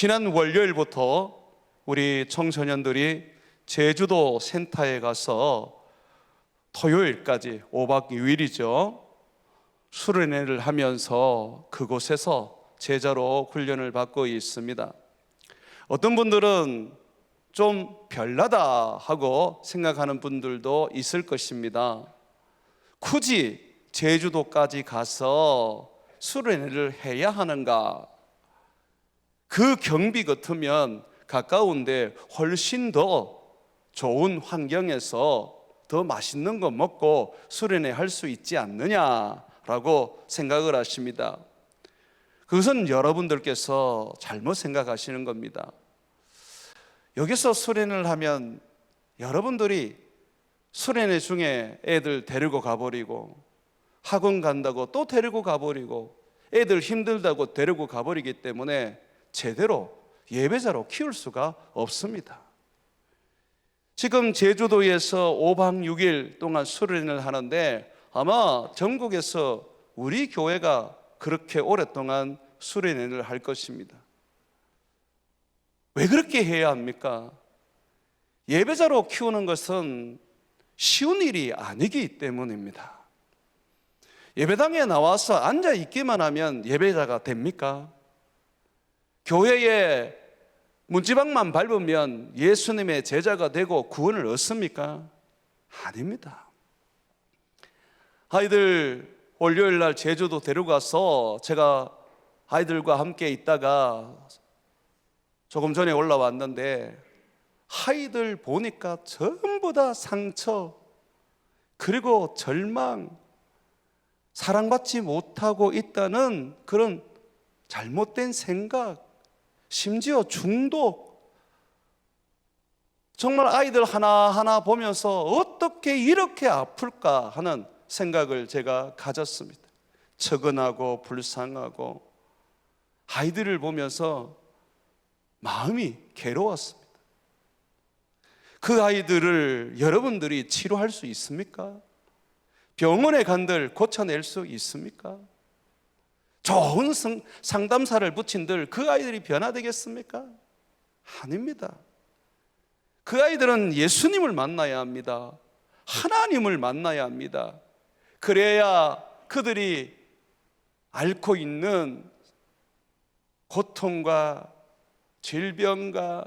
지난 월요일부터 우리 청소년들이 제주도 센터에 가서 토요일까지 5박 6일이죠. 수련회를 하면서 그곳에서 제자로 훈련을 받고 있습니다. 어떤 분들은 좀 별나다 하고 생각하는 분들도 있을 것입니다. 굳이 제주도까지 가서 수련회를 해야 하는가? 그 경비 같으면 가까운데 훨씬 더 좋은 환경에서 더 맛있는 거 먹고 수련회 할 수 있지 않느냐라고 생각을 하십니다. 그것은 여러분들께서 잘못 생각하시는 겁니다. 여기서 수련을 하면 여러분들이 수련회 중에 애들 데리고 가버리고 학원 간다고 또 데리고 가버리고 애들 힘들다고 데리고 가버리기 때문에 제대로 예배자로 키울 수가 없습니다. 지금 제주도에서 5박 6일 동안 수련을 하는데 아마 전국에서 우리 교회가 그렇게 오랫동안 수련회를 할 것입니다. 왜 그렇게 해야 합니까? 예배자로 키우는 것은 쉬운 일이 아니기 때문입니다. 예배당에 나와서 앉아 있기만 하면 예배자가 됩니까? 교회에 문지방만 밟으면 예수님의 제자가 되고 구원을 얻습니까? 아닙니다. 아이들 월요일 날 제주도 데려가서 제가 아이들과 함께 있다가 조금 전에 올라왔는데 아이들 보니까 전부 다 상처, 그리고 절망, 사랑받지 못하고 있다는 그런 잘못된 생각, 심지어 중독, 정말 아이들 하나하나 보면서 어떻게 이렇게 아플까 하는 생각을 제가 가졌습니다. 측은하고 불쌍하고 아이들을 보면서 마음이 괴로웠습니다. 그 아이들을 여러분들이 치료할 수 있습니까? 병원에 간들 고쳐낼 수 있습니까? 좋은 상담사를 붙인들 그 아이들이 변화되겠습니까? 아닙니다. 그 아이들은 예수님을 만나야 합니다. 하나님을 만나야 합니다. 그래야 그들이 앓고 있는 고통과 질병과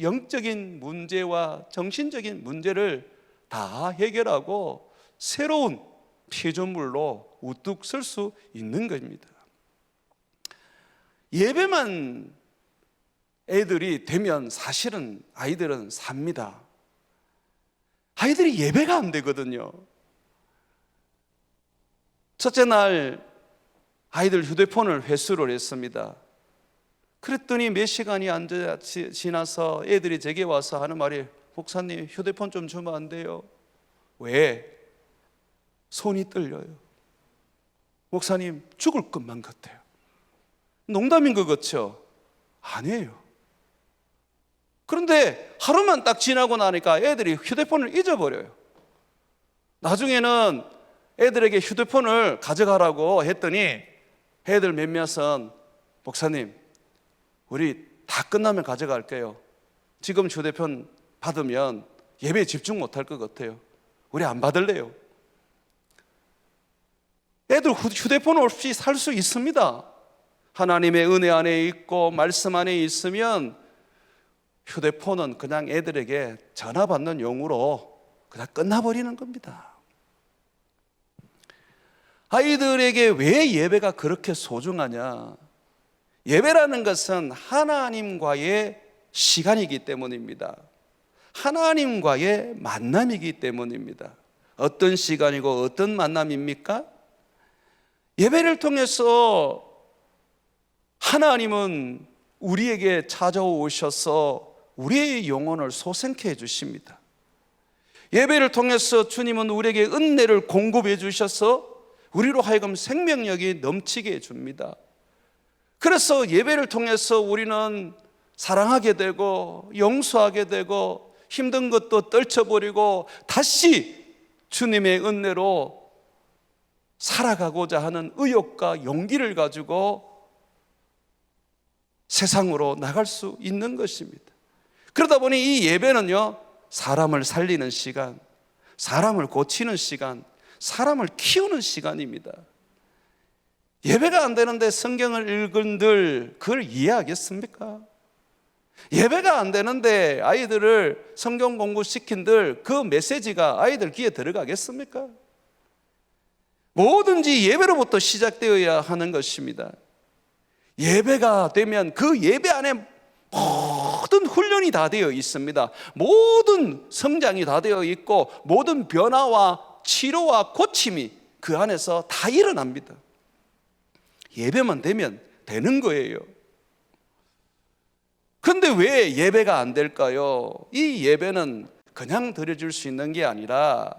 영적인 문제와 정신적인 문제를 다 해결하고 새로운 피조물로 우뚝 설 수 있는 겁니다. 예배만 애들이 되면 사실은 아이들은 삽니다. 아이들이 예배가 안 되거든요. 첫째 날 아이들 휴대폰을 회수를 했습니다. 그랬더니 몇 시간이 지나서 애들이 제게 와서 하는 말이, 목사님 휴대폰 좀 주면 안 돼요? 왜? 손이 떨려요. 목사님 죽을 것만 같아요. 농담인 것 같죠? 아니에요. 그런데 하루만 딱 지나고 나니까 애들이 휴대폰을 잊어버려요. 나중에는 애들에게 휴대폰을 가져가라고 했더니 애들 몇몇은, 목사님 우리 다 끝나면 가져갈게요. 지금 휴대폰 받으면 예배에 집중 못할 것 같아요. 우리 안 받을래요. 애들 휴대폰 없이 살 수 있습니다. 하나님의 은혜 안에 있고 말씀 안에 있으면 휴대폰은 그냥 애들에게 전화 받는 용으로 그냥 끝나버리는 겁니다. 아이들에게 왜 예배가 그렇게 소중하냐? 예배라는 것은 하나님과의 시간이기 때문입니다. 하나님과의 만남이기 때문입니다. 어떤 시간이고 어떤 만남입니까? 예배를 통해서 하나님은 우리에게 찾아오셔서 우리의 영혼을 소생케 해주십니다. 예배를 통해서 주님은 우리에게 은혜를 공급해 주셔서 우리로 하여금 생명력이 넘치게 해줍니다. 그래서 예배를 통해서 우리는 사랑하게 되고 용서하게 되고 힘든 것도 떨쳐버리고 다시 주님의 은혜로 살아가고자 하는 의욕과 용기를 가지고 세상으로 나갈 수 있는 것입니다. 그러다 보니 이 예배는요, 사람을 살리는 시간, 사람을 고치는 시간, 사람을 키우는 시간입니다. 예배가 안 되는데 성경을 읽은들 그걸 이해하겠습니까? 예배가 안 되는데 아이들을 성경 공부시킨들 그 메시지가 아이들 귀에 들어가겠습니까? 뭐든지 예배로부터 시작되어야 하는 것입니다. 예배가 되면 그 예배 안에 모든 훈련이 다 되어 있습니다. 모든 성장이 다 되어 있고 모든 변화와 치료와 고침이 그 안에서 다 일어납니다. 예배만 되면 되는 거예요. 그런데 왜 예배가 안 될까요? 이 예배는 그냥 드려줄 수 있는 게 아니라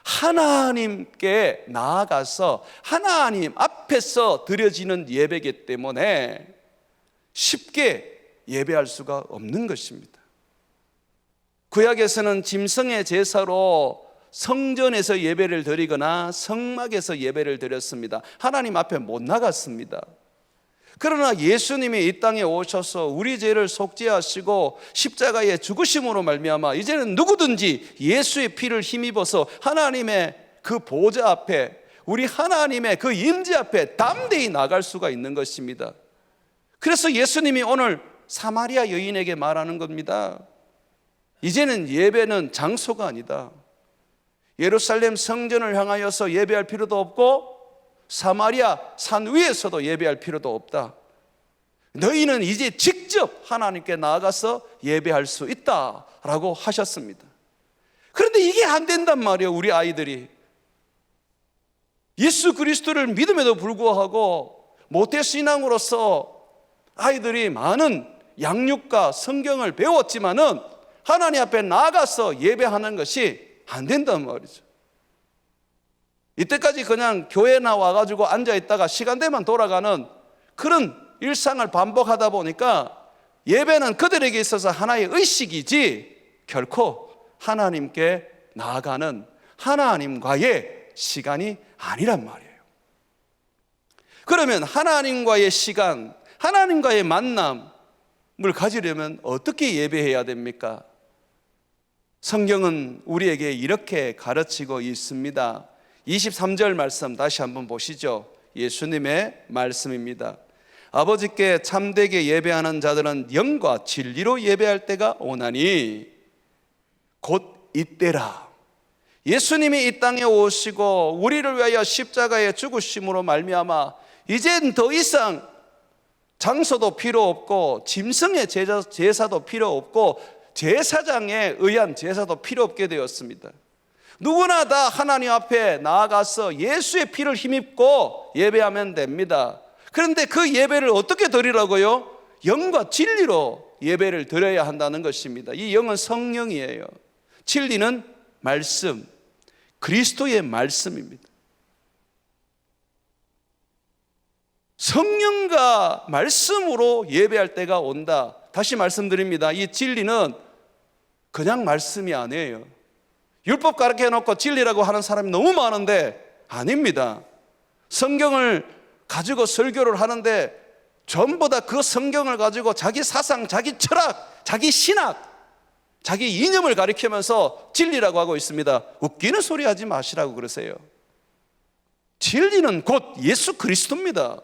하나님께 나아가서 하나님 앞에서 드려지는 예배이기 때문에 쉽게 예배할 수가 없는 것입니다. 구약에서는 짐승의 제사로 성전에서 예배를 드리거나 성막에서 예배를 드렸습니다. 하나님 앞에 못 나갔습니다. 그러나 예수님이 이 땅에 오셔서 우리 죄를 속죄하시고 십자가의 죽으심으로 말미암아 이제는 누구든지 예수의 피를 힘입어서 하나님의 그 보좌 앞에, 우리 하나님의 그 임재 앞에 담대히 나갈 수가 있는 것입니다. 그래서 예수님이 오늘 사마리아 여인에게 말하는 겁니다. 이제는 예배는 장소가 아니다. 예루살렘 성전을 향하여서 예배할 필요도 없고 사마리아 산 위에서도 예배할 필요도 없다. 너희는 이제 직접 하나님께 나아가서 예배할 수 있다라고 하셨습니다. 그런데 이게 안 된단 말이에요. 우리 아이들이 예수 그리스도를 믿음에도 불구하고 모태신앙으로서 아이들이 많은 양육과 성경을 배웠지만은 하나님 앞에 나아가서 예배하는 것이 안 된단 말이죠. 이때까지 그냥 교회 나와가지고 앉아있다가 시간 되면 돌아가는 그런 일상을 반복하다 보니까 예배는 그들에게 있어서 하나의 의식이지 결코 하나님께 나아가는 하나님과의 시간이 아니란 말이에요. 그러면 하나님과의 시간, 하나님과의 만남을 가지려면 어떻게 예배해야 됩니까? 성경은 우리에게 이렇게 가르치고 있습니다. 23절 말씀 다시 한번 보시죠. 예수님의 말씀입니다. 아버지께 참되게 예배하는 자들은 영과 진리로 예배할 때가 오나니 곧 이때라. 예수님이 이 땅에 오시고 우리를 위하여 십자가에 죽으심으로 말미암아 이젠 더 이상 장소도 필요 없고 짐승의 제사도 필요 없고 제사장에 의한 제사도 필요 없게 되었습니다. 누구나 다 하나님 앞에 나아가서 예수의 피를 힘입고 예배하면 됩니다. 그런데 그 예배를 어떻게 드리라고요? 영과 진리로 예배를 드려야 한다는 것입니다. 이 영은 성령이에요. 진리는 말씀, 그리스도의 말씀입니다. 성령과 말씀으로 예배할 때가 온다. 다시 말씀드립니다. 이 진리는 그냥 말씀이 아니에요. 율법 가르쳐놓고 진리라고 하는 사람이 너무 많은데 아닙니다. 성경을 가지고 설교를 하는데 전부 다 그 성경을 가지고 자기 사상, 자기 철학, 자기 신학, 자기 이념을 가리키면서 진리라고 하고 있습니다. 웃기는 소리 하지 마시라고 그러세요. 진리는 곧 예수 그리스도입니다.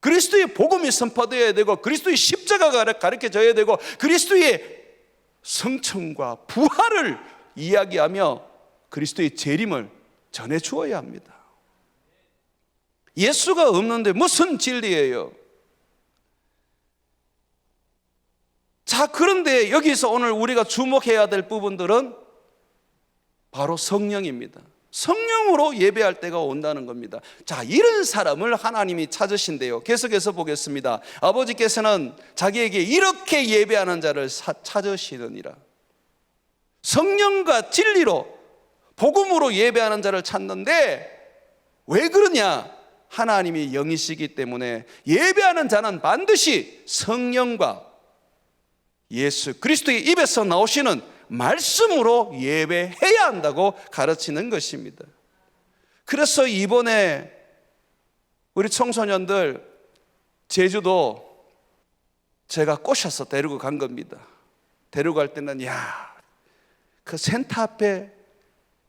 그리스도의 복음이 선포되어야 되고 그리스도의 십자가가 가르쳐져야 되고 그리스도의 성천과 부활을 이야기하며 그리스도의 재림을 전해 주어야 합니다. 예수가 없는데 무슨 진리예요? 자, 그런데 여기서 오늘 우리가 주목해야 될 부분들은 바로 성령입니다. 성령으로 예배할 때가 온다는 겁니다. 자, 이런 사람을 하나님이 찾으신대요. 계속해서 보겠습니다. 아버지께서는 자기에게 이렇게 예배하는 자를 찾으시느니라. 성령과 진리로 복음으로 예배하는 자를 찾는데 왜 그러냐? 하나님이 영이시기 때문에 예배하는 자는 반드시 성령과 예수 그리스도의 입에서 나오시는 말씀으로 예배해야 한다고 가르치는 것입니다. 그래서 이번에 우리 청소년들 제주도 제가 꼬셔서 데리고 간 겁니다. 데리고 갈 때는 그 센터 앞에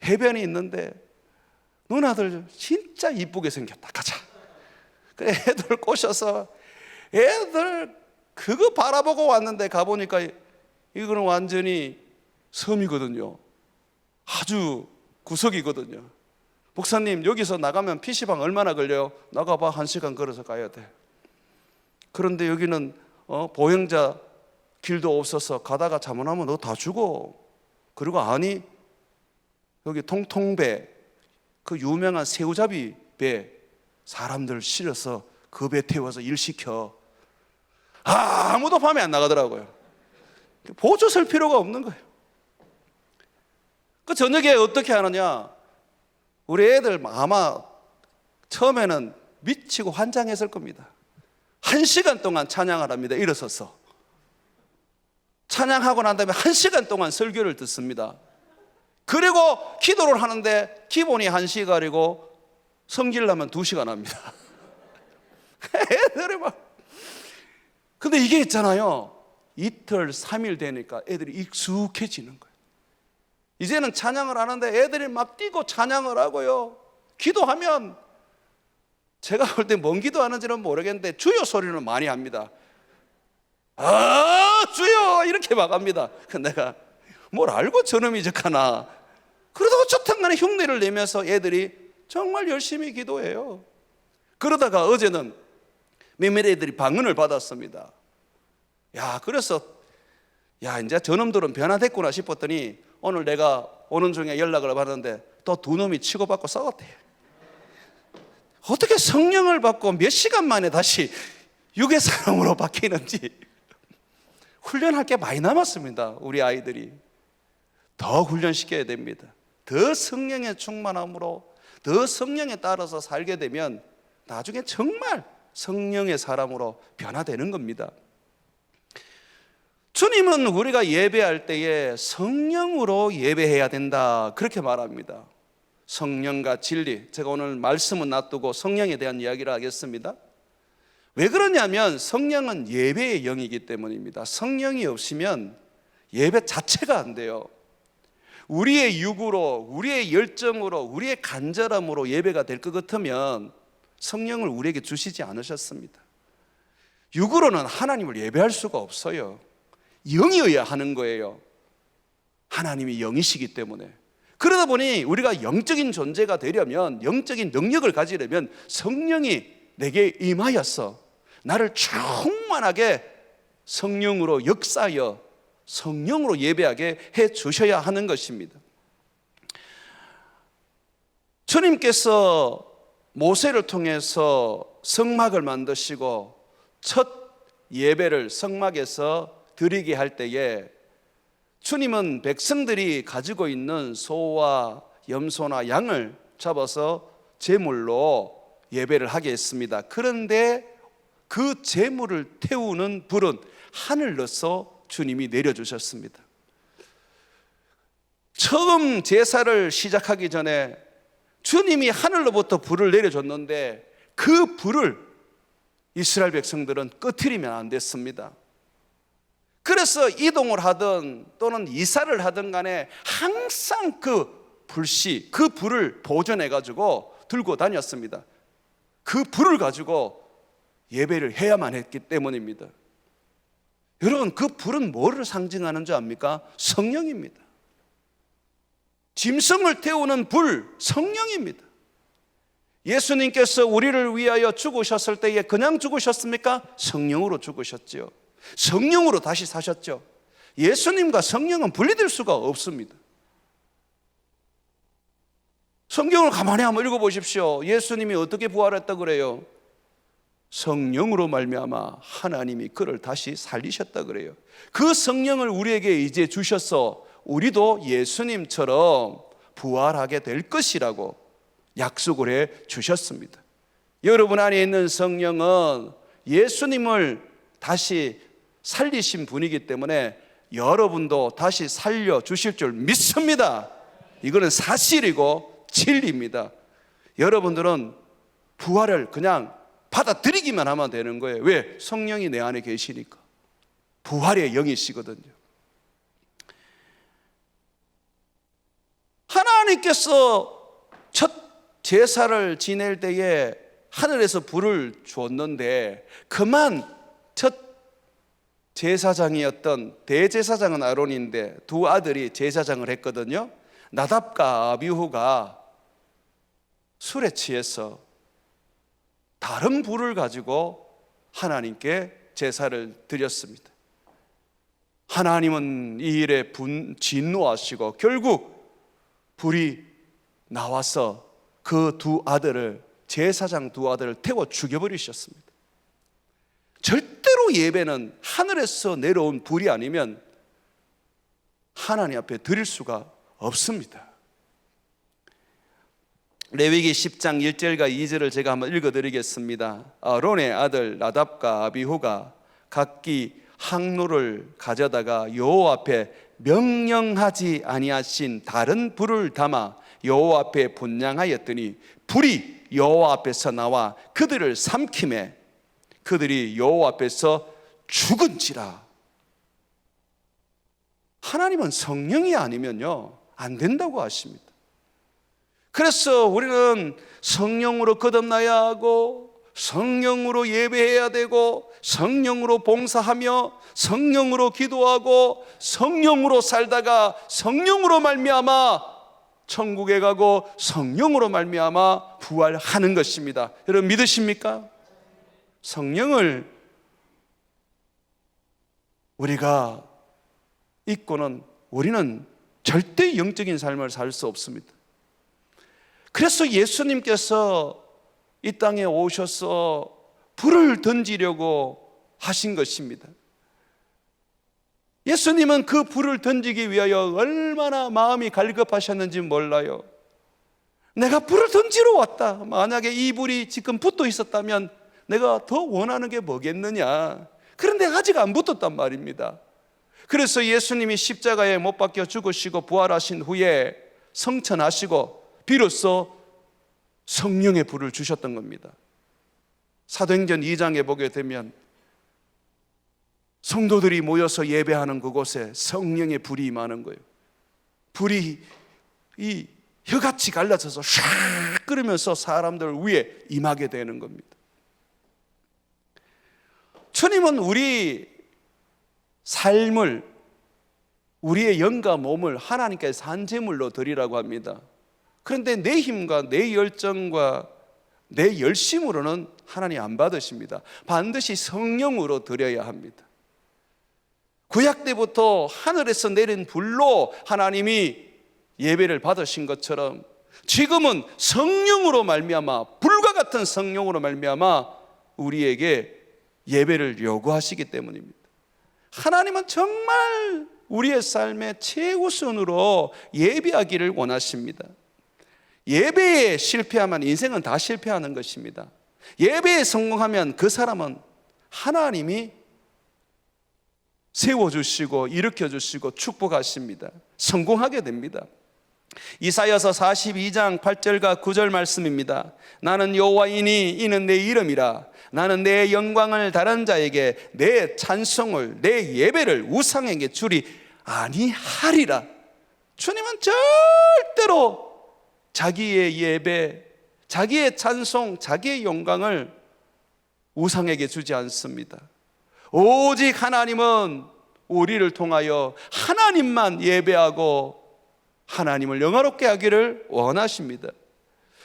해변이 있는데 누나들 진짜 이쁘게 생겼다, 가자. 그 애들 꼬셔서 애들 그거 바라보고 왔는데 가보니까 이거는 완전히 섬이거든요. 아주 구석이거든요. 목사님, 여기서 나가면 PC방 얼마나 걸려요? 나가봐, 1시간 걸어서 가야 돼. 그런데 여기는 보행자 길도 없어서 가다가 잘못하면 너 다 죽어. 그리고 아니, 여기 통통배, 그 유명한 새우잡이 배, 사람들 실어서 그 배 태워서 일 시켜. 아무도 밤에 안 나가더라고요. 보조 설 필요가 없는 거예요. 그 저녁에 어떻게 하느냐? 우리 애들 아마 처음에는 미치고 환장했을 겁니다. 1시간 동안 찬양을 합니다. 일어서서 찬양하고 난 다음에 1시간 동안 설교를 듣습니다. 그리고 기도를 하는데 기본이 1시간이고 성질나면 2시간 합니다. 애들이 막. 근데 이게 있잖아요, 이틀 3일 되니까 애들이 익숙해지는 거예요. 이제는 찬양을 하는데 애들이 막 뛰고 찬양을 하고요, 기도하면 제가 볼 때 뭔 기도하는지는 모르겠는데 주여 소리는 많이 합니다. 아, 주여, 이렇게 막 합니다. 내가 뭘 알고 저놈이 적하나. 그러다 어쨌든 간에 흉내를 내면서 애들이 정말 열심히 기도해요. 그러다가 어제는 몇몇 애들이 방언을 받았습니다. 그래서 이제 저놈들은 변화됐구나 싶었더니 오늘 내가 오는 중에 연락을 받았는데 또 2놈이 치고받고 싸웠대요. 어떻게 성령을 받고 몇 시간 만에 다시 육의 사람으로 바뀌는지. 훈련할 게 많이 남았습니다. 우리 아이들이 더 훈련시켜야 됩니다. 더 성령의 충만함으로, 더 성령에 따라서 살게 되면 나중에 정말 성령의 사람으로 변화되는 겁니다. 주님은 우리가 예배할 때에 성령으로 예배해야 된다, 그렇게 말합니다. 성령과 진리, 제가 오늘 말씀은 놔두고 성령에 대한 이야기를 하겠습니다. 왜 그러냐면 성령은 예배의 영이기 때문입니다. 성령이 없으면 예배 자체가 안 돼요. 우리의 육으로, 우리의 열정으로, 우리의 간절함으로 예배가 될 것 같으면 성령을 우리에게 주시지 않으셨습니다. 육으로는 하나님을 예배할 수가 없어요. 영이어야 하는 거예요. 하나님이 영이시기 때문에. 그러다 보니 우리가 영적인 존재가 되려면, 영적인 능력을 가지려면 성령이 내게 임하여서 나를 충만하게 성령으로 역사하여 성령으로 예배하게 해 주셔야 하는 것입니다. 주님께서 모세를 통해서 성막을 만드시고 첫 예배를 성막에서 드리게 할 때에 주님은 백성들이 가지고 있는 소와 염소나 양을 잡아서 제물로 예배를 하게 했습니다. 그런데 그 제물을 태우는 불은 하늘로서 주님이 내려주셨습니다. 처음 제사를 시작하기 전에 주님이 하늘로부터 불을 내려줬는데 그 불을 이스라엘 백성들은 꺼트리면 안 됐습니다. 그래서 이동을 하든 또는 이사를 하든 간에 항상 그 불씨, 그 불을 보존해 가지고 들고 다녔습니다. 그 불을 가지고 예배를 해야만 했기 때문입니다. 여러분, 그 불은 뭐를 상징하는 줄 압니까? 성령입니다. 짐승을 태우는 불, 성령입니다. 예수님께서 우리를 위하여 죽으셨을 때에 그냥 죽으셨습니까? 성령으로 죽으셨죠. 성령으로 다시 사셨죠. 예수님과 성령은 분리될 수가 없습니다. 성경을 가만히 한번 읽어보십시오. 예수님이 어떻게 부활했다 그래요? 성령으로 말미암아 하나님이 그를 다시 살리셨다 그래요. 그 성령을 우리에게 이제 주셔서 우리도 예수님처럼 부활하게 될 것이라고 약속을 해 주셨습니다. 여러분 안에 있는 성령은 예수님을 다시 살리신 분이기 때문에 여러분도 다시 살려주실 줄 믿습니다. 이거는 사실이고 진리입니다. 여러분들은 부활을 그냥 받아들이기만 하면 되는 거예요. 왜? 성령이 내 안에 계시니까. 부활의 영이시거든요. 하나님께서 첫 제사를 지낼 때에 하늘에서 불을 주었는데 그만 첫 제사장이었던 대제사장은 아론인데 두 아들이 제사장을 했거든요. 나답과 아비후가 술에 취해서 다른 불을 가지고 하나님께 제사를 드렸습니다. 하나님은 이 일에 진노하시고 결국 불이 나와서 그 두 아들을, 제사장 두 아들을 태워 죽여버리셨습니다. 절대로 예배는 하늘에서 내려온 불이 아니면 하나님 앞에 드릴 수가 없습니다. 레위기 10장 1절과 2절을 제가 한번 읽어드리겠습니다. 아론의 아들 나답과 아비후가 각기 항로를 가져다가 여호와 앞에 명령하지 아니하신 다른 불을 담아 여호와 앞에 분향하였더니 불이 여호와 앞에서 나와 그들을 삼키매 그들이 여호와 앞에서 죽은지라. 하나님은 성령이 아니면요 안 된다고 하십니다. 그래서 우리는 성령으로 거듭나야 하고 성령으로 예배해야 되고 성령으로 봉사하며 성령으로 기도하고 성령으로 살다가 성령으로 말미암아 천국에 가고 성령으로 말미암아 부활하는 것입니다. 여러분 믿으십니까? 성령을 우리가 잊고는 우리는 절대 영적인 삶을 살 수 없습니다. 그래서 예수님께서 이 땅에 오셔서 불을 던지려고 하신 것입니다. 예수님은 그 불을 던지기 위하여 얼마나 마음이 갈급하셨는지 몰라요. 내가 불을 던지러 왔다. 만약에 이 불이 지금 붙어 있었다면 내가 더 원하는 게 뭐겠느냐. 그런데 아직 안 붙었단 말입니다. 그래서 예수님이 십자가에 못 박혀 죽으시고 부활하신 후에 성천하시고 비로소 성령의 불을 주셨던 겁니다. 사도행전 2장에 보게 되면 성도들이 모여서 예배하는 그곳에 성령의 불이 임하는 거예요. 불이 이 혀같이 갈라져서 샥 끓으면서 사람들 위에 임하게 되는 겁니다. 주님은 우리 삶을, 우리의 영과 몸을 하나님께 산제물로 드리라고 합니다. 그런데 내 힘과 내 열정과 내 열심으로는 하나님 안 받으십니다. 반드시 성령으로 드려야 합니다. 구약 때부터 하늘에서 내린 불로 하나님이 예배를 받으신 것처럼 지금은 성령으로 말미암아, 불과 같은 성령으로 말미암아 우리에게 예배를 요구하시기 때문입니다. 하나님은 정말 우리의 삶의 최우선으로 예배하기를 원하십니다. 예배에 실패하면 인생은 다 실패하는 것입니다. 예배에 성공하면 그 사람은 하나님이 세워주시고 일으켜주시고 축복하십니다. 성공하게 됩니다. 이사야서 42장 8절과 9절 말씀입니다. 나는 여호와이니 이는 내 이름이라. 나는 내 영광을 다른 자에게 내 찬송을 내 예배를 우상에게 주리 아니하리라. 주님은 절대로 자기의 예배, 자기의 찬송, 자기의 영광을 우상에게 주지 않습니다. 오직 하나님은 우리를 통하여 하나님만 예배하고 하나님을 영화롭게 하기를 원하십니다.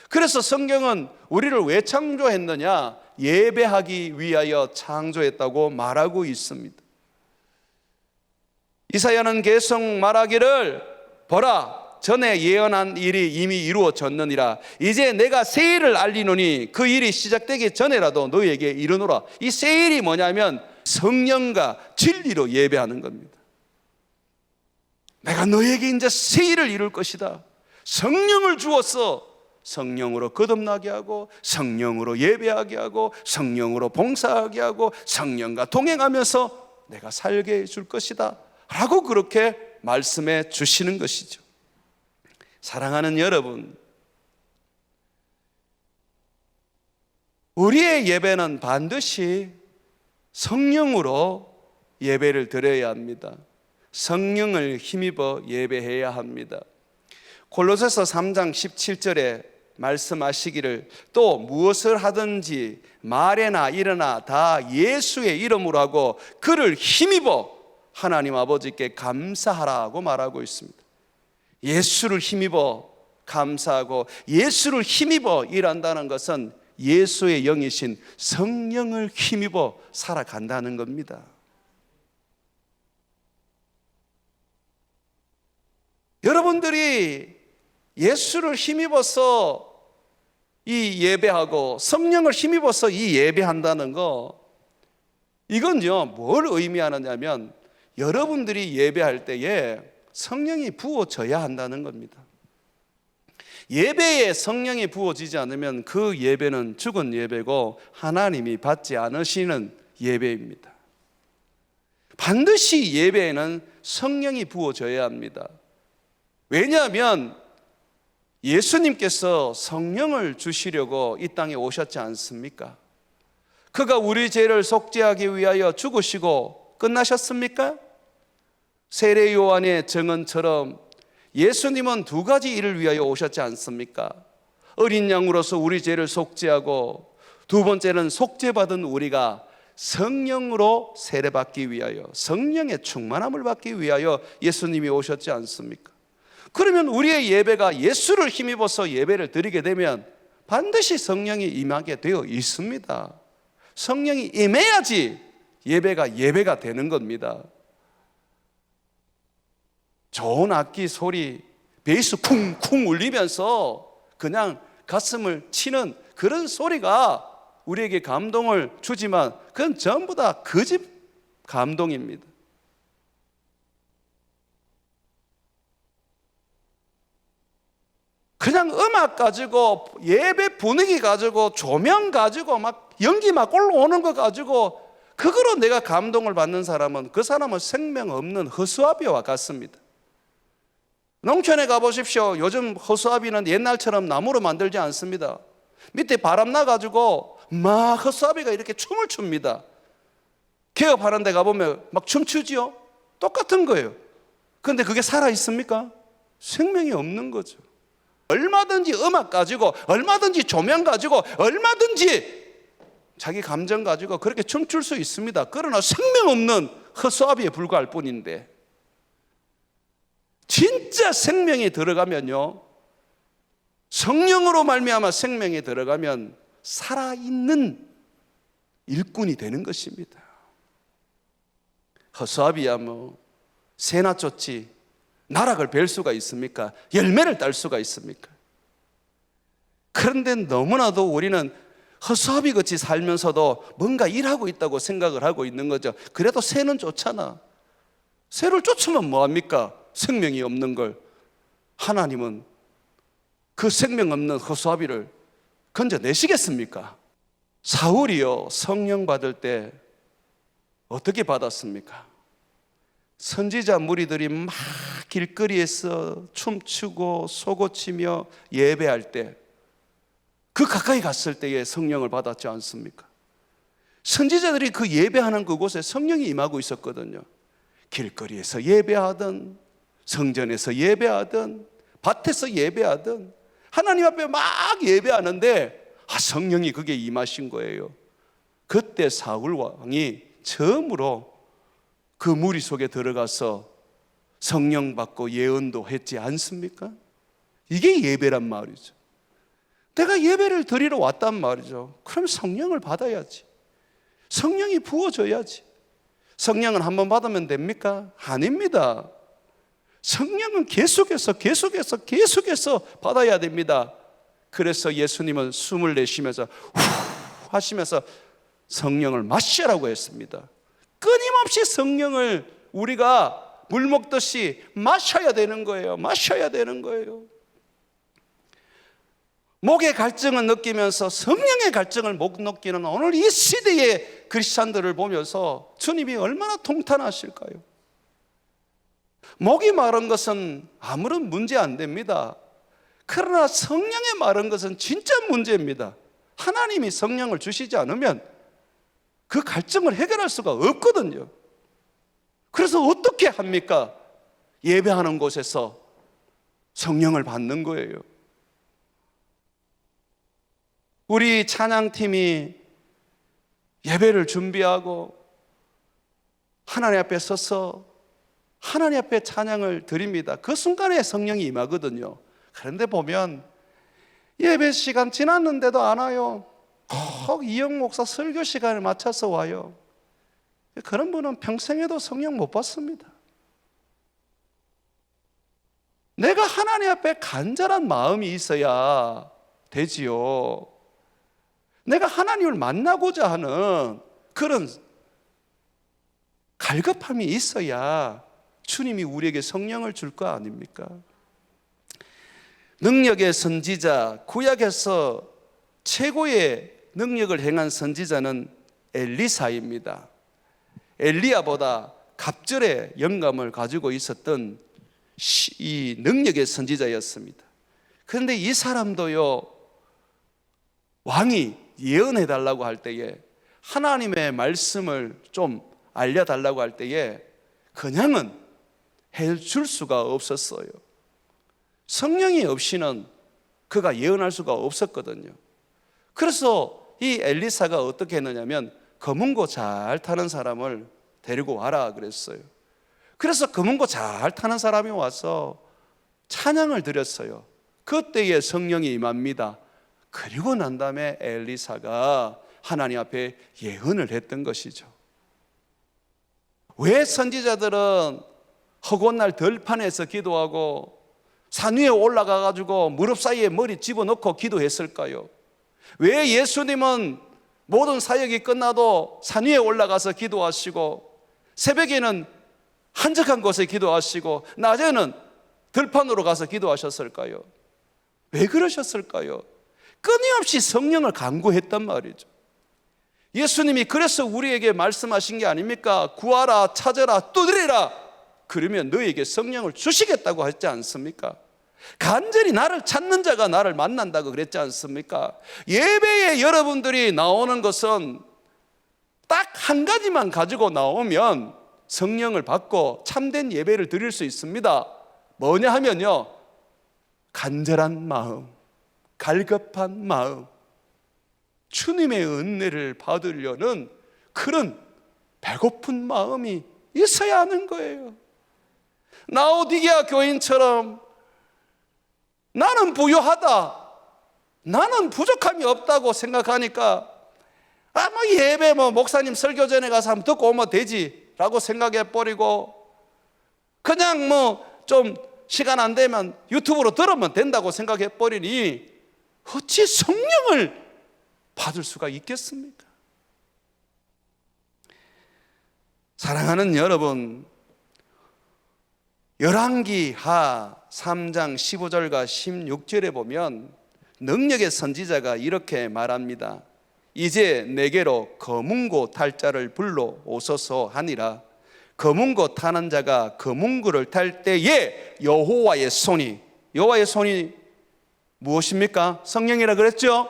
그래서 성경은 우리를 왜 창조했느냐? 예배하기 위하여 창조했다고 말하고 있습니다. 이사야는 계속 말하기를 보라 전에 예언한 일이 이미 이루어졌느니라. 이제 내가 새 일을 알리노니 그 일이 시작되기 전에라도 너희에게 이르노라. 이 새 일이 뭐냐면 성령과 진리로 예배하는 겁니다. 내가 너에게 이제 새 일을 이룰 것이다. 성령을 주어서 성령으로 거듭나게 하고 성령으로 예배하게 하고 성령으로 봉사하게 하고 성령과 동행하면서 내가 살게 해줄 것이다 라고 그렇게 말씀해 주시는 것이죠. 사랑하는 여러분, 우리의 예배는 반드시 성령으로 예배를 드려야 합니다. 성령을 힘입어 예배해야 합니다. 골로새서 3장 17절에 말씀하시기를 또 무엇을 하든지 말에나 일어나 다 예수의 이름으로 하고 그를 힘입어 하나님 아버지께 감사하라고 말하고 있습니다. 예수를 힘입어 감사하고 예수를 힘입어 일한다는 것은 예수의 영이신 성령을 힘입어 살아간다는 겁니다. 여러분들이 예수를 힘입어서 이 예배하고 성령을 힘입어서 이 예배한다는 거, 이건요 뭘 의미하느냐면 여러분들이 예배할 때에 성령이 부어져야 한다는 겁니다. 예배에 성령이 부어지지 않으면 그 예배는 죽은 예배고 하나님이 받지 않으시는 예배입니다. 반드시 예배에는 성령이 부어져야 합니다. 왜냐하면 예수님께서 성령을 주시려고 이 땅에 오셨지 않습니까? 그가 우리 죄를 속죄하기 위하여 죽으시고 끝나셨습니까? 세례 요한의 증언처럼 예수님은 두 가지 일을 위하여 오셨지 않습니까? 어린 양으로서 우리 죄를 속죄하고, 두 번째는 속죄받은 우리가 성령으로 세례받기 위하여, 성령의 충만함을 받기 위하여 예수님이 오셨지 않습니까? 그러면 우리의 예배가 예수를 힘입어서 예배를 드리게 되면 반드시 성령이 임하게 되어 있습니다. 성령이 임해야지 예배가 되는 겁니다. 좋은 악기 소리, 베이스 쿵쿵 울리면서 그냥 가슴을 치는 그런 소리가 우리에게 감동을 주지만 그건 전부 다 거짓 감동입니다. 그냥 음악 가지고, 예배 분위기 가지고, 조명 가지고, 막 연기 막 올라오는 거 가지고 그거로 내가 감동을 받는 사람은 그 사람은 생명 없는 허수아비와 같습니다. 농촌에 가보십시오. 요즘 허수아비는 옛날처럼 나무로 만들지 않습니다. 밑에 바람 나가지고 막 허수아비가 이렇게 춤을 춥니다. 개업하는 데 가보면 막 춤추지요. 똑같은 거예요. 그런데 그게 살아있습니까? 생명이 없는 거죠. 얼마든지 음악 가지고, 얼마든지 조명 가지고, 얼마든지 자기 감정 가지고 그렇게 춤출 수 있습니다. 그러나 생명 없는 허수아비에 불과할 뿐인데, 진짜 생명이 들어가면요, 성령으로 말미암아 생명이 들어가면 살아있는 일꾼이 되는 것입니다. 허수아비야 뭐 새나 쫓지 나락을 벨 수가 있습니까? 열매를 딸 수가 있습니까? 그런데 너무나도 우리는 허수아비 같이 살면서도 뭔가 일하고 있다고 생각을 하고 있는 거죠. 그래도 새는 쫓잖아. 새를 쫓으면 뭐합니까? 생명이 없는 걸. 하나님은 그 생명 없는 허수아비를 건져내시겠습니까? 사울이요, 성령 받을 때 어떻게 받았습니까? 선지자 무리들이 막 길거리에서 춤추고 소고치며 예배할 때, 그 가까이 갔을 때에 성령을 받았지 않습니까? 선지자들이 그 예배하는 그곳에 성령이 임하고 있었거든요. 길거리에서 예배하든, 성전에서 예배하든, 밭에서 예배하든 하나님 앞에 막 예배하는데 성령이 그게 임하신 거예요. 그때 사울 왕이 처음으로 그 무리 속에 들어가서 성령 받고 예언도 했지 않습니까? 이게 예배란 말이죠. 내가 예배를 드리러 왔단 말이죠. 그럼 성령을 받아야지. 성령이 부어줘야지. 성령은 한 번 받으면 됩니까? 아닙니다. 성령은 계속해서 받아야 됩니다. 그래서 예수님은 숨을 내쉬면서 후 하시면서 성령을 마시라고 했습니다. 끊임없이 성령을 우리가 물 먹듯이 마셔야 되는 거예요. 마셔야 되는 거예요. 목의 갈증을 느끼면서 성령의 갈증을 못 느끼는 오늘 이 시대의 크리스찬들을 보면서 주님이 얼마나 통탄하실까요? 목이 마른 것은 아무런 문제 안 됩니다. 그러나 성령이 마른 것은 진짜 문제입니다. 하나님이 성령을 주시지 않으면 그 갈증을 해결할 수가 없거든요. 그래서 어떻게 합니까? 예배하는 곳에서 성령을 받는 거예요. 우리 찬양팀이 예배를 준비하고 하나님 앞에 서서 하나님 앞에 찬양을 드립니다. 그 순간에 성령이 임하거든요. 그런데 보면 예배 시간 지났는데도 안 와요. 꼭 이영 목사 설교 시간을 맞춰서 와요. 그런 분은 평생에도 성령 못 받습니다. 내가 하나님 앞에 간절한 마음이 있어야 되지요. 내가 하나님을 만나고자 하는 그런 갈급함이 있어야 주님이 우리에게 성령을 줄 거 아닙니까? 능력의 선지자, 구약에서 최고의 능력을 행한 선지자는 엘리사입니다. 엘리야보다 갑절의 영감을 가지고 있었던 이 능력의 선지자였습니다. 그런데 이 사람도요, 왕이 예언해달라고 할 때에, 하나님의 말씀을 좀 알려달라고 할 때에 그냥은 해줄 수가 없었어요. 성령이 없이는 그가 예언할 수가 없었거든요. 그래서 이 엘리사가 어떻게 했느냐면 검은고 잘 타는 사람을 데리고 와라 그랬어요. 그래서 검은고 잘 타는 사람이 와서 찬양을 드렸어요. 그때에 성령이 임합니다. 그리고 난 다음에 엘리사가 하나님 앞에 예언을 했던 것이죠. 왜 선지자들은 허구한 날 들판에서 기도하고 산 위에 올라가 가지고 무릎 사이에 머리 집어넣고 기도했을까요? 왜 예수님은 모든 사역이 끝나도 산 위에 올라가서 기도하시고 새벽에는 한적한 곳에 기도하시고 낮에는 들판으로 가서 기도하셨을까요? 왜 그러셨을까요? 끊임없이 성령을 간구했단 말이죠. 예수님이 그래서 우리에게 말씀하신 게 아닙니까? 구하라, 찾아라, 두드리라. 그러면 너에게 성령을 주시겠다고 했지 않습니까? 간절히 나를 찾는 자가 나를 만난다고 그랬지 않습니까? 예배에 여러분들이 나오는 것은 딱 한 가지만 가지고 나오면 성령을 받고 참된 예배를 드릴 수 있습니다. 뭐냐 하면요, 간절한 마음, 갈급한 마음, 주님의 은혜를 받으려는 그런 배고픈 마음이 있어야 하는 거예요. 라오디게아 교인처럼 나는 부유하다, 나는 부족함이 없다고 생각하니까 예배 목사님 설교 전에 가서 한번 듣고 오면 되지 라고 생각해 버리고 그냥 좀 시간 안 되면 유튜브로 들으면 된다고 생각해 버리니 어찌 성령을 받을 수가 있겠습니까? 사랑하는 여러분, 열왕기하 3장 15절과 16절에 보면 능력의 선지자가 이렇게 말합니다. 이제 내게로 검은고 탈 자를 불러 오소서 하니라. 검은고 타는 자가 검은고를 탈 때에 여호와의 손이 무엇입니까? 성령이라 그랬죠?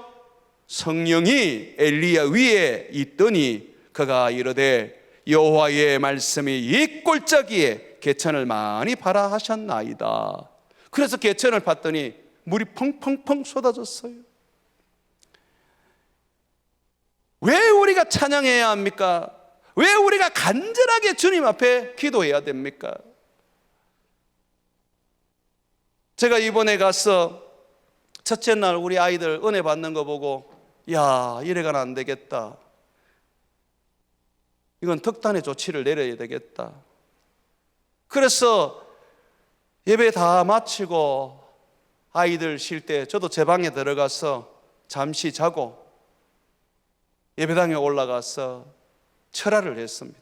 성령이 엘리야 위에 있더니 그가 이르되 여호와의 말씀이 이 꼴짜기에 개천을 많이 파라 하셨나이다. 그래서 개천을 팠더니 물이 펑펑펑 쏟아졌어요. 왜 우리가 찬양해야 합니까? 왜 우리가 간절하게 주님 앞에 기도해야 됩니까? 제가 이번에 가서 첫째 날 우리 아이들 은혜 받는 거 보고 야, 이래가는 안 되겠다. 이건 특단의 조치를 내려야 되겠다. 그래서 예배 다 마치고 아이들 쉴 때 저도 제 방에 들어가서 잠시 자고 예배당에 올라가서 철야를 했습니다.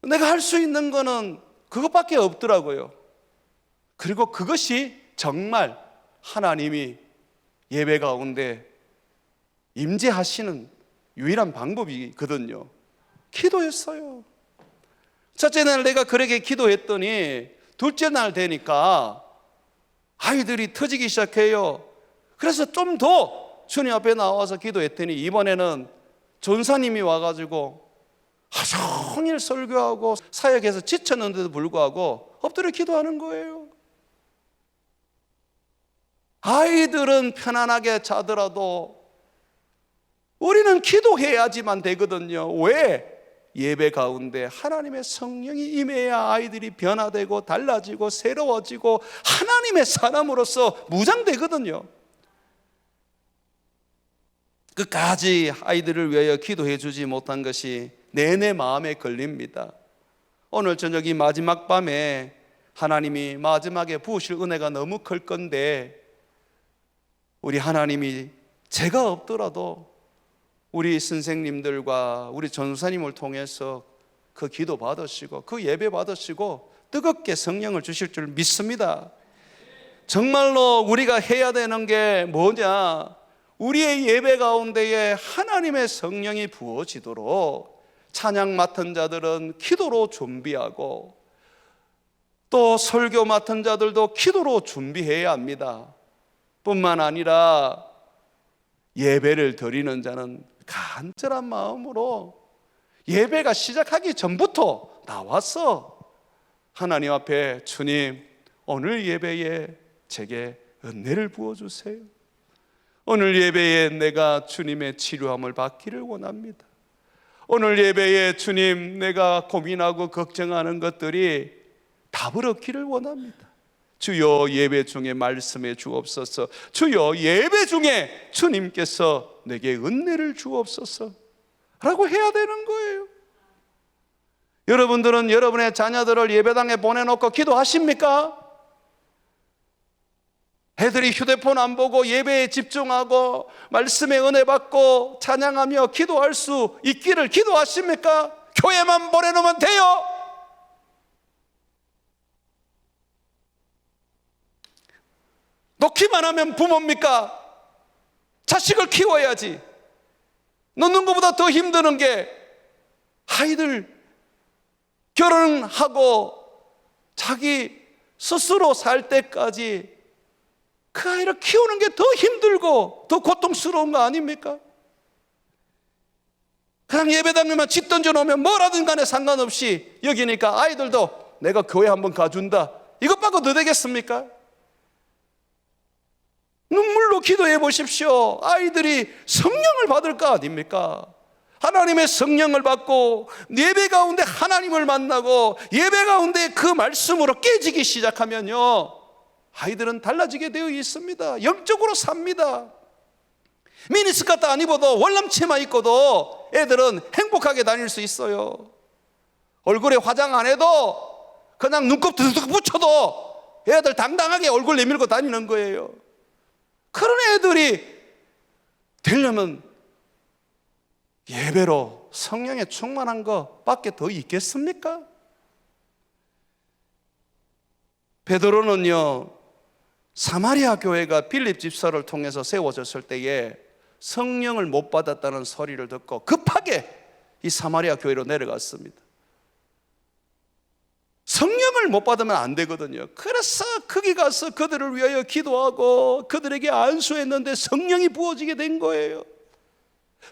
내가 할 수 있는 거는 그것밖에 없더라고요. 그리고 그것이 정말 하나님이 예배 가운데 임재하시는 유일한 방법이거든요. 기도했어요. 첫째 날 내가 그렇게 기도했더니 둘째 날 되니까 아이들이 터지기 시작해요. 그래서 좀 더 주님 앞에 나와서 기도했더니 이번에는 전사님이 와가지고 하루 종일 설교하고 사역해서 지쳤는데도 불구하고 엎드려 기도하는 거예요. 아이들은 편안하게 자더라도 우리는 기도해야지만 되거든요. 왜? 예배 가운데 하나님의 성령이 임해야 아이들이 변화되고 달라지고 새로워지고 하나님의 사람으로서 무장되거든요. 끝까지 아이들을 위하여 기도해 주지 못한 것이 내내 마음에 걸립니다. 오늘 저녁 이 마지막 밤에 하나님이 마지막에 부으실 은혜가 너무 클 건데, 우리 하나님이 제가 없더라도 우리 선생님들과 우리 전사님을 통해서 그 기도 받으시고 그 예배 받으시고 뜨겁게 성령을 주실 줄 믿습니다. 정말로 우리가 해야 되는 게 뭐냐? 우리의 예배 가운데에 하나님의 성령이 부어지도록 찬양 맡은 자들은 기도로 준비하고 또 설교 맡은 자들도 기도로 준비해야 합니다. 뿐만 아니라 예배를 드리는 자는 간절한 마음으로 예배가 시작하기 전부터 나와서 하나님 앞에 주님, 오늘 예배에 제게 은혜를 부어주세요. 오늘 예배에 내가 주님의 치료함을 받기를 원합니다. 오늘 예배에 주님, 내가 고민하고 걱정하는 것들이 답을 얻기를 원합니다. 주여 예배 중에 말씀해 주옵소서. 주여 예배 중에 주님께서 내게 은혜를 주옵소서 라고 해야 되는 거예요. 여러분들은 여러분의 자녀들을 예배당에 보내놓고 기도하십니까? 애들이 휴대폰 안 보고 예배에 집중하고 말씀에 은혜 받고 찬양하며 기도할 수 있기를 기도하십니까? 교회만 보내놓으면 돼요? 놓기만 하면 부모입니까? 자식을 키워야지. 놓는 것보다 더 힘드는 게 아이들 결혼하고 자기 스스로 살 때까지 그 아이를 키우는 게 더 힘들고 더 고통스러운 거 아닙니까? 그냥 예배당에만 집 던져놓으면 뭐라든 간에 상관없이 여기니까 아이들도 내가 교회 한번 가준다, 이것밖에 더 되겠습니까? 눈물로 기도해 보십시오. 아이들이 성령을 받을 거 아닙니까? 하나님의 성령을 받고 예배 가운데 하나님을 만나고 예배 가운데 그 말씀으로 깨지기 시작하면요, 아이들은 달라지게 되어 있습니다. 영적으로 삽니다. 미니스커트 안 입어도 월남치마 입고도 애들은 행복하게 다닐 수 있어요. 얼굴에 화장 안 해도 그냥 눈곱 드득 붙여도 애들 당당하게 얼굴 내밀고 다니는 거예요. 그런 애들이 되려면 예배로 성령에 충만한 것밖에 더 있겠습니까? 베드로는요, 사마리아 교회가 빌립 집사를 통해서 세워졌을 때에 성령을 못 받았다는 소리를 듣고 급하게 이 사마리아 교회로 내려갔습니다. 성령을 못 받으면 안 되거든요. 그래서 거기 가서 그들을 위하여 기도하고 그들에게 안수했는데 성령이 부어지게 된 거예요.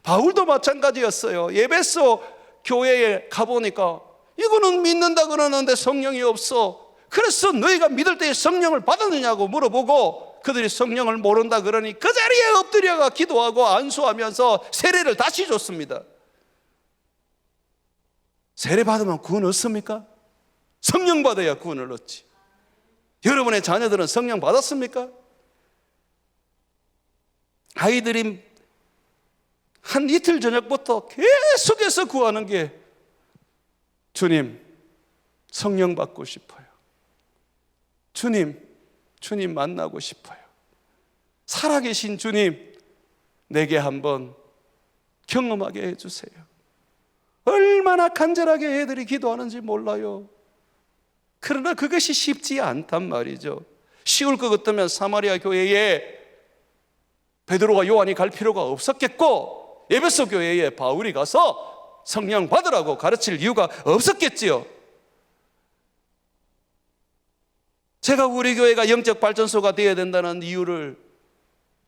바울도 마찬가지였어요. 에베소 교회에 가보니까 이거는 믿는다 그러는데 성령이 없어. 그래서 너희가 믿을 때에 성령을 받았느냐고 물어보고 그들이 성령을 모른다 그러니 그 자리에 엎드려가 기도하고 안수하면서 세례를 다시 줬습니다. 세례 받으면 구원 얻습니까? 성령 받아야 구원을 얻지. 여러분의 자녀들은 성령 받았습니까? 아이들이 한 이틀 저녁부터 계속해서 구하는 게 주님, 성령 받고 싶어요. 주님 만나고 싶어요. 살아계신 주님, 내게 한번 경험하게 해주세요. 얼마나 간절하게 애들이 기도하는지 몰라요. 그러나 그것이 쉽지 않단 말이죠. 쉬울 것 같으면 사마리아 교회에 베드로와 요한이 갈 필요가 없었겠고 에베소 교회에 바울이 가서 성령 받으라고 가르칠 이유가 없었겠지요. 제가 우리 교회가 영적 발전소가 되어야 된다는 이유를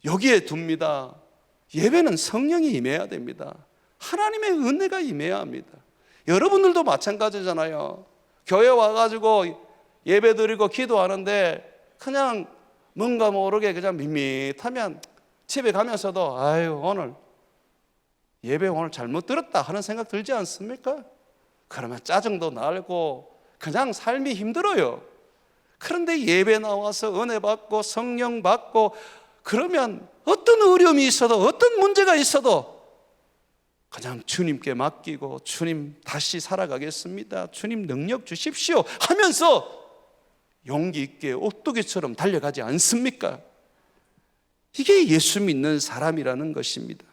여기에 둡니다. 예배는 성령이 임해야 됩니다. 하나님의 은혜가 임해야 합니다. 여러분들도 마찬가지잖아요. 교회 와가지고 예배 드리고 기도하는데 그냥 뭔가 모르게 그냥 밋밋하면 집에 가면서도 아유 오늘 예배 오늘 잘못 들었다 하는 생각 들지 않습니까? 그러면 짜증도 나고 그냥 삶이 힘들어요. 그런데 예배 나와서 은혜 받고 성령 받고 그러면 어떤 어려움이 있어도 어떤 문제가 있어도 그냥 주님께 맡기고 주님 다시 살아가겠습니다, 주님 능력 주십시오 하면서 용기 있게 오뚜기처럼 달려가지 않습니까? 이게 예수 믿는 사람이라는 것입니다.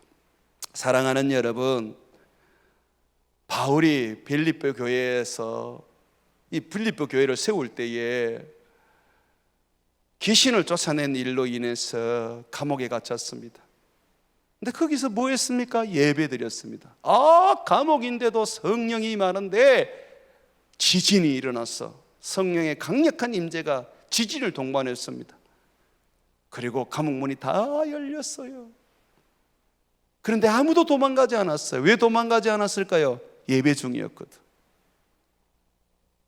사랑하는 여러분, 바울이 빌립보 교회에서 이 빌립보 교회를 세울 때에 귀신을 쫓아낸 일로 인해서 감옥에 갇혔습니다. 근데 거기서 뭐 했습니까? 예배 드렸습니다. 감옥인데도 성령이 임하는데 지진이 일어났어. 성령의 강력한 임재가 지진을 동반했습니다. 그리고 감옥 문이 다 열렸어요. 그런데 아무도 도망가지 않았어요. 왜 도망가지 않았을까요? 예배 중이었거든.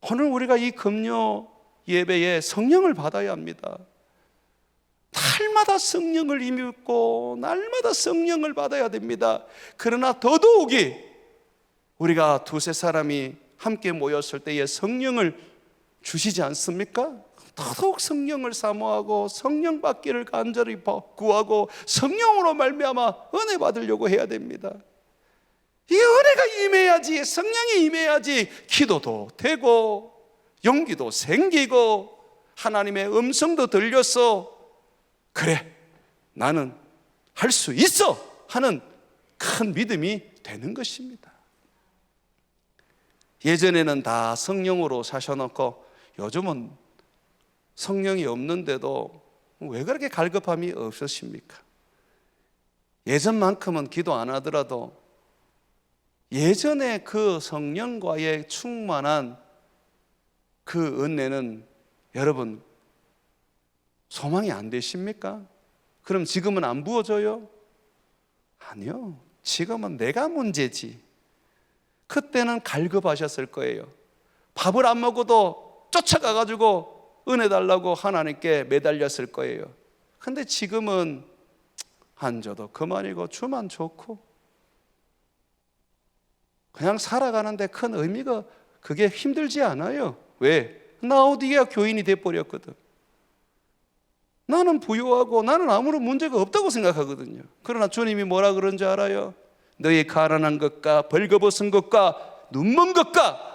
오늘 우리가 이 금요 예배에 성령을 받아야 합니다. 날마다 성령을 힘입고 날마다 성령을 받아야 됩니다. 그러나 더더욱이 우리가 두세 사람이 함께 모였을 때에 성령을 주시지 않습니까? 더더욱 성령을 사모하고 성령 받기를 간절히 구하고 성령으로 말미암아 은혜 받으려고 해야 됩니다. 이 은혜가 임해야지, 성령이 임해야지 기도도 되고 용기도 생기고 하나님의 음성도 들려서 그래 나는 할 수 있어 하는 큰 믿음이 되는 것입니다. 예전에는 다 성령으로 사셔놓고 요즘은 성령이 없는데도 왜 그렇게 갈급함이 없으십니까? 예전만큼은 기도 안 하더라도 예전에 그 성령과의 충만한 그 은혜는 여러분 소망이 안 되십니까? 그럼 지금은 안 부어져요? 아니요, 지금은 내가 문제지. 그때는 갈급하셨을 거예요. 밥을 안 먹어도 쫓아가가지고 은혜 달라고 하나님께 매달렸을 거예요. 근데 지금은 안 줘도 그만이고 주만 좋고 그냥 살아가는데 큰 의미가 그게 힘들지 않아요. 왜? 나 어디야 교인이 돼버렸거든. 나는 부유하고 나는 아무런 문제가 없다고 생각하거든요. 그러나 주님이 뭐라 그런지 알아요? 너희 가난한 것과 벌거벗은 것과 눈먼 것과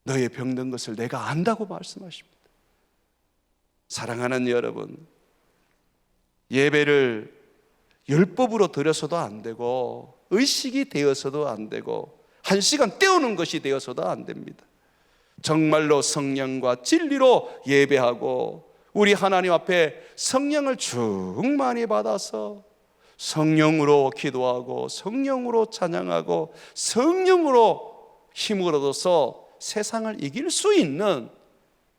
너의 병든 것을 내가 안다고 말씀하십니다. 사랑하는 여러분, 예배를 율법으로 드려서도 안 되고 의식이 되어서도 안 되고 한 시간 때우는 것이 되어서도 안 됩니다. 정말로 성령과 진리로 예배하고 우리 하나님 앞에 성령을 충만히 받아서 성령으로 기도하고 성령으로 찬양하고 성령으로 힘을 얻어서 세상을 이길 수 있는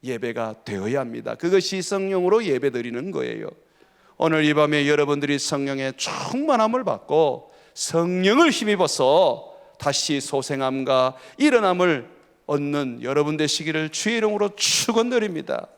예배가 되어야 합니다. 그것이 성령으로 예배드리는 거예요. 오늘 이 밤에 여러분들이 성령의 충만함을 받고 성령을 힘입어서 다시 소생함과 일어남을 얻는 여러분 되시기를 주의 이름으로 축원드립니다.